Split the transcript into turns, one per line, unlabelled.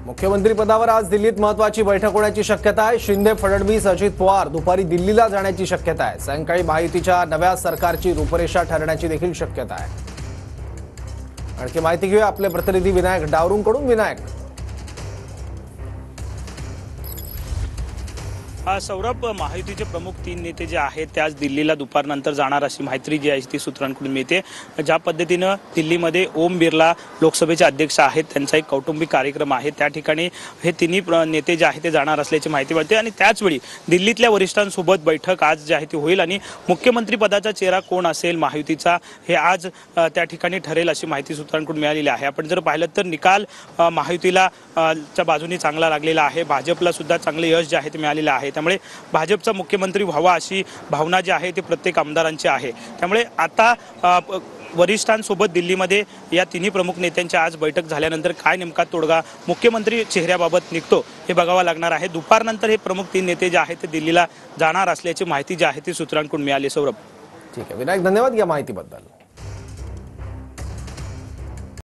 मुख्यमंत्री पदावर आज दिल्लीत महत्त्वाची बैठक होण्याची शक्यता आहे। शिंदे, फडणवीस, अजित पवार दुपारी दिल्लीला जाण्याची शक्यता आहे। सायंकाळी महायुतीच्या नव्या सरकारची रूपरेषा ठरण्याची देखील शक्यता आहे। आणखी माहिती घेऊया आपले प्रतिनिधी विनायक डावरूंकडून। विनायक,
सौरभ, महायुतीचे प्रमुख 3 नेते जे आहेत ते आज दिल्लीला दुपारनंतर जाणार अशी माहिती जी आहे ती सूत्रांकडून मिळते। ज्या पद्धतीनं दिल्लीमध्ये ओम बिर्ला लोकसभेचे अध्यक्ष आहेत, त्यांचा एक कौटुंबिक कार्यक्रम आहे, त्या ठिकाणी हे तिन्ही नेते जे आहेत ते जाणार असल्याची माहिती मिळते। आणि त्याचवेळी दिल्लीतल्या वरिष्ठांसोबत बैठक आज जी आहे ती होईल आणि मुख्यमंत्री पदाचा चेहरा कोण असेल महायुतीचा हे आज त्या ठिकाणी ठरेल अशी माहिती सूत्रांकडून मिळालेली आहे। आपण जर पाहिलं तर निकाल महायुतीला च्या बाजूने चांगला लागलेला आहे, भाजपला सुद्धा चांगले यश जे आहे ते मिळालेले आहे। त्यामुळे भाजपचा मुख्यमंत्री व्हावा अशी भावना जी आहे ती प्रत्येक आमदारांची आहे। त्यामुळे आता वरिष्ठांसोबत दिल्लीमध्ये या तिन्ही प्रमुख नेत्यांची आज बैठक झाल्यानंतर काय नेमका तोडगा मुख्यमंत्री चेहऱ्याबाबत निघतो हे बघावं लागणार आहे। दुपारनंतर हे प्रमुख 3 नेते जे आहेत ते दिल्लीला जाणार असल्याची माहिती जी आहे ती सूत्रांकडून मिळाली। सौरभ,
ठीक आहे विनायक, धन्यवाद या माहितीबद्दल।